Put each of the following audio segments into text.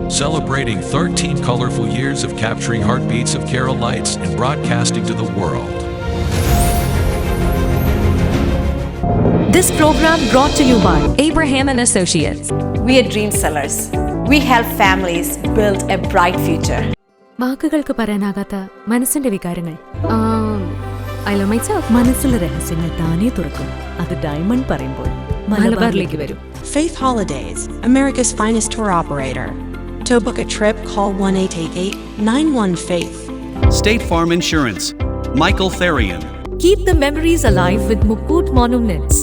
celebrating 13 colorful years of capturing heartbeats of Keralites and broadcasting to the world. This program brought to you by Abraham and Associates. We are dream sellers. We help families build a bright future. വാക്കുകൾക്ക് പറയാനാകാത്ത മനസ്സിന്റെ വികാരങ്ങൾ. I love myself. മനസ്സിലെ രഹസ്യങ്ങൾ താനേ തുറക്കും. അത് diamond പറയുമ്പോൾ മലബാറിലേക്ക് വരും. Faith Holidays, America's finest tour operator. To book a trip, call 1-888-91-FAITH. State Farm Insurance, Michael Therian. Keep the memories alive with Mukut Monuments.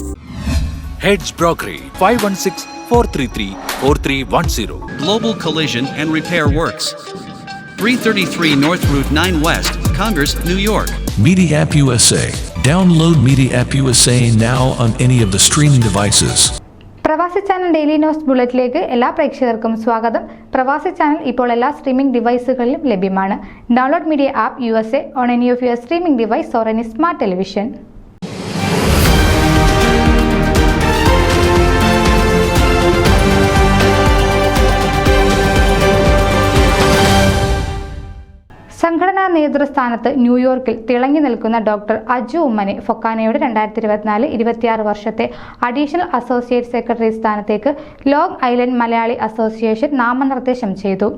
Heads Brokery 516-433-4310. Global Collision and Repair Works, 333 North Route 9 West, Congress, New York. Media App USA. Download Media App USA now on any of the streaming devices. പ്രവാസി channel daily news ബുള്ളറ്റിലേക്ക് എല്ലാ പ്രേക്ഷകർക്കും സ്വാഗതം. പ്രവാസി channel ഇപ്പോൾ എല്ലാ streaming ഡിവൈസുകളിലും ലഭ്യമാണ്. Download media app USA on any of your streaming device or any smart television. സംഘടനാ നേതൃസ്ഥാനത്ത് ന്യൂയോർക്കിൽ തിളങ്ങി നിൽക്കുന്ന ഡോക്ടർ അജു ഉമ്മനെ ഫൊക്കാനയുടെ 2024-26 വർഷത്തെ അഡീഷണൽ അസോസിയേറ്റ് സെക്രട്ടറി സ്ഥാനത്തേക്ക് ലോങ് ഐലൻഡ് മലയാളി അസോസിയേഷൻ നാമനിർദ്ദേശം ചെയ്തു.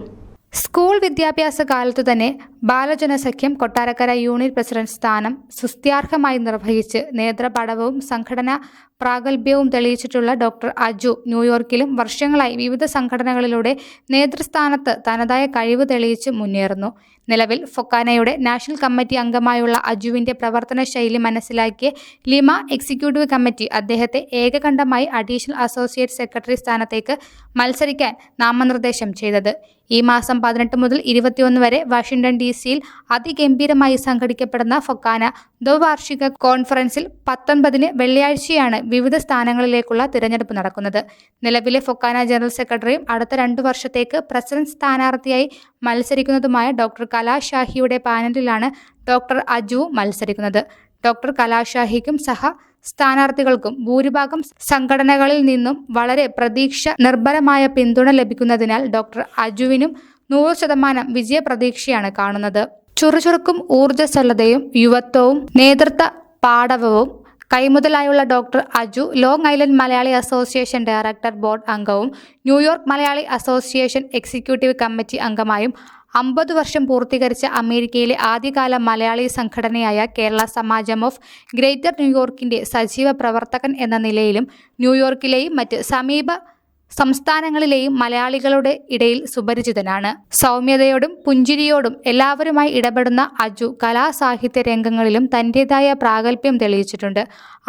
സ്കൂൾ വിദ്യാഭ്യാസ കാലത്തു തന്നെ ബാലജനസഖ്യം കൊട്ടാരക്കര യൂണിറ്റ് പ്രസിഡന്റ് സ്ഥാനം സുസ്ഥിയാർഹമായി നിർവഹിച്ച് നേതൃപാടവവും സംഘടനാ പ്രാഗൽഭ്യവും തെളിയിച്ചിട്ടുള്ള ഡോക്ടർ അജു ന്യൂയോർക്കിലും വർഷങ്ങളായി വിവിധ സംഘടനകളിലൂടെ നേതൃസ്ഥാനത്ത് തനതായ കഴിവ് തെളിയിച്ച് മുന്നേറുന്നു. നിലവിൽ ഫൊക്കാനയുടെ നാഷണൽ കമ്മിറ്റി അംഗമായുള്ള അജുവിന്റെ പ്രവർത്തന ശൈലി മനസ്സിലാക്കിയ ലിമ എക്സിക്യൂട്ടീവ് കമ്മിറ്റി അദ്ദേഹത്തെ ഏകകണ്ഠമായി അഡീഷണൽ അസോസിയേറ്റ് സെക്രട്ടറി സ്ഥാനത്തേക്ക് മത്സരിക്കാൻ നാമനിർദ്ദേശം ചെയ്തത്. ഈ മാസം 18 മുതൽ 21 വരെ വാഷിംഗ്ടൺ DC-യിൽ അതിഗംഭീരമായി സംഘടിക്കപ്പെടുന്ന ഫൊക്കാന ദ്വൈവാർഷിക കോൺഫറൻസിൽ 19-ന് വെള്ളിയാഴ്ചയാണ് വിവിധ സ്ഥാനങ്ങളിലേക്കുള്ള തിരഞ്ഞെടുപ്പ് നടക്കുന്നത്. നിലവിലെ ഫൊക്കാന ജനറൽ സെക്രട്ടറിയും അടുത്ത 2 വർഷത്തേക്ക് പ്രസിഡന്റ് സ്ഥാനാർത്ഥിയായി മത്സരിക്കുന്നതുമായ ഡോക്ടർ കലാഷാഹിയുടെ പാനലിലാണ് ഡോക്ടർ അജു മത്സരിക്കുന്നത്. ഡോക്ടർ കലാഷാഹിക്കും സഹ സ്ഥാനാർത്ഥികൾക്കും ഭൂരിഭാഗം സംഘടനകളിൽ നിന്നും വളരെ പ്രതീക്ഷ നിർഭരമായ പിന്തുണ ലഭിക്കുന്നതിനാൽ ഡോക്ടർ അജുവിനും 100% വിജയപ്രതീക്ഷയാണ് കാണുന്നത്. ചുറുചുറുക്കും ഊർജ്ജസ്വലതയും യുവത്വവും നേതൃത്വ പാടവവും കൈമുതലായുള്ള doctor Aju Long Island Malayali association director board അംഗവും New York Malayali association executive committee അംഗമായും 50 വർഷം പൂർത്തീകരിച്ച അമേരിക്കയിലെ ആദ്യകാല മലയാളി സംഘടനയായ കേരള സമാജം ഓഫ് ഗ്രേറ്റർ ന്യൂയോർക്കിന്റെ സജീവ പ്രവർത്തകൻ എന്ന നിലയിലും ന്യൂയോർക്കിലെയും മറ്റ് സമീപ സംസ്ഥാനങ്ങളിലെയും മലയാളികളുടെ ഇടയിൽ സുപരിചിതനാണ്. സൗമ്യതയോടും പുഞ്ചിരിയോടും എല്ലാവരുമായി ഇടപെടുന്ന അജു കലാസാഹിത്യ രംഗങ്ങളിലും തന്റേതായ പ്രാഗൽഭ്യം തെളിയിച്ചിട്ടുണ്ട്.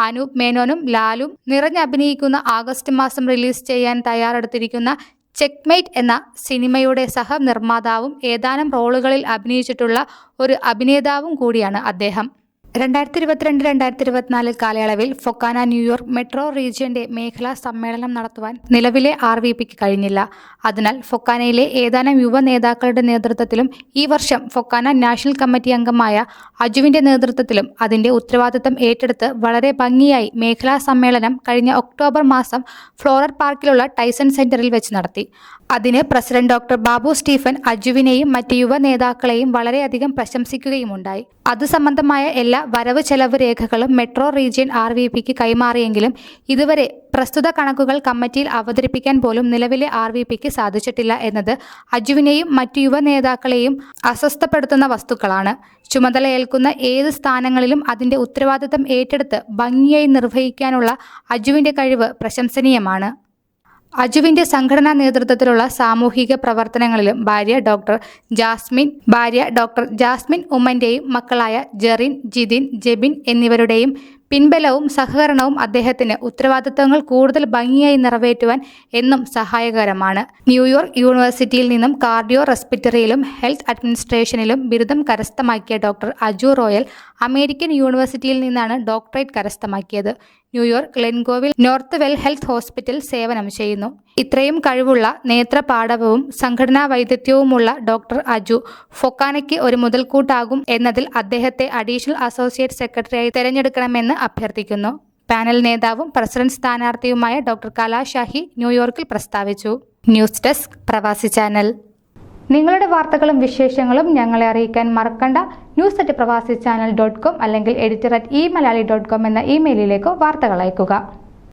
അനൂപ് മേനോനും ലാലും നിറഞ്ഞഭിനയിക്കുന്ന ആഗസ്റ്റ് മാസം റിലീസ് ചെയ്യാൻ തയ്യാറെടുത്തിരിക്കുന്ന ചെക്ക്മേറ്റ് എന്ന സിനിമയുടെ സഹനിർമ്മാതാവും ഏതാനും റോളുകളിൽ അഭിനയിച്ചിട്ടുള്ള ഒരു അഭിനേതാവും കൂടിയാണ് അദ്ദേഹം. 2022-2024 കാലയളവിൽ ഫൊക്കാന ന്യൂയോർക്ക് മെട്രോ റീജിയന്റെ മേഖലാ സമ്മേളനം നടത്തുവാൻ നിലവിലെ RVPക്ക് കഴിഞ്ഞില്ല. അതിനാൽ ഫൊക്കാനയിലെ ഏതാനും യുവ നേതാക്കളുടെ നേതൃത്വത്തിലും ഈ വർഷം ഫൊക്കാന നാഷണൽ കമ്മിറ്റി അംഗമായ അജുവിന്റെ നേതൃത്വത്തിലും അതിന്റെ ഉത്തരവാദിത്തം ഏറ്റെടുത്ത് വളരെ ഭംഗിയായി മേഖലാ സമ്മേളനം കഴിഞ്ഞ ഒക്ടോബർ മാസം ഫ്ലോറൽ പാർക്കിലുള്ള ടൈസൺ സെന്ററിൽ വെച്ച് നടത്തി. അതിന് പ്രസിഡന്റ് ഡോക്ടർ ബാബു സ്റ്റീഫൻ അജുവിനെയും മറ്റ് യുവ നേതാക്കളെയും വളരെയധികം പ്രശംസിക്കുകയുമുണ്ടായി. അത് സംബന്ധമായ എല്ലാ വരവ് ചെലവ് രേഖകളും മെട്രോ റീജിയൻ RVPക്ക് കൈമാറിയെങ്കിലും ഇതുവരെ പ്രസ്തുത കണക്കുകൾ കമ്മിറ്റിയിൽ അവതരിപ്പിക്കാൻ പോലും നിലവിലെ RVPക്ക് സാധിച്ചിട്ടില്ല എന്നത് അജുവിനെയും മറ്റു യുവ നേതാക്കളെയും അസ്വസ്ഥപ്പെടുത്തുന്ന വസ്തുക്കളാണ്. ചുമതലയേൽക്കുന്ന ഏത് സ്ഥാനങ്ങളിലും അതിന്റെ ഉത്തരവാദിത്തം ഏറ്റെടുത്ത് ഭംഗിയായി നിർവഹിക്കാനുള്ള അജുവിന്റെ കഴിവ് പ്രശംസനീയമാണ്. അജുവിന്റെ സംഘടനാ നേതൃത്വത്തിലുള്ള സാമൂഹിക പ്രവർത്തനങ്ങളിലും ഭാര്യ ഡോക്ടർ ജാസ്മിൻ ഉമ്മന്റെയും മക്കളായ ജെറിൻ, ജിതിൻ, ജെബിൻ എന്നിവരുടെയും പിൻബലവും സഹകരണവും അദ്ദേഹത്തിന് ഉത്തരവാദിത്തങ്ങൾ കൂടുതൽ ഭംഗിയായി നിറവേറ്റുവാൻ എന്നും സഹായകരമാണ്. ന്യൂയോർക്ക് യൂണിവേഴ്സിറ്റിയിൽ നിന്നും കാർഡിയോ റെസ്പിറ്ററിയിലും ഹെൽത്ത് അഡ്മിനിസ്ട്രേഷനിലും ബിരുദം കരസ്ഥമാക്കിയ ഡോക്ടർ അജു റോയൽ അമേരിക്കൻ യൂണിവേഴ്സിറ്റിയിൽ നിന്നാണ് ഡോക്ടറേറ്റ് കരസ്ഥമാക്കിയത്. ന്യൂയോർക്ക് ഗ്ലെൻകോവിൽ നോർത്ത് വെൽ ഹെൽത്ത് ഹോസ്പിറ്റൽ സേവനം ചെയ്യുന്നു. ഇത്രയും കഴിവുള്ള നേത്രപാടവവും സംഘടനാ വൈദഗ്ധ്യവുമുള്ള ഡോക്ടർ അജു ഫൊക്കാനയ്ക്ക് ഒരു മുതൽക്കൂട്ടാകും എന്നതിൽ അദ്ദേഹത്തെ അഡീഷണൽ അസോസിയേറ്റ് സെക്രട്ടറിയായി തെരഞ്ഞെടുക്കണമെന്ന് അഭ്യർത്ഥിക്കുന്നു. പാനൽ നേതാവും പ്രസിഡന്റ് സ്ഥാനാർത്ഥിയുമായ ഡോക്ടർ കലാഷാഹി ന്യൂയോർക്കിൽ പ്രസ്താവിച്ചു. ന്യൂസ് ഡെസ്ക് പ്രവാസി ചാനൽ. നിങ്ങളുടെ വാർത്തകളും വിശേഷങ്ങളും ഞങ്ങളെ അറിയിക്കാൻ മറക്കണ്ട. news@pravasichannel.com അല്ലെങ്കിൽ editor@eMalayali.com എന്ന ഇമെയിലിലേക്ക് വാർത്തകൾ അയയ്ക്കുക.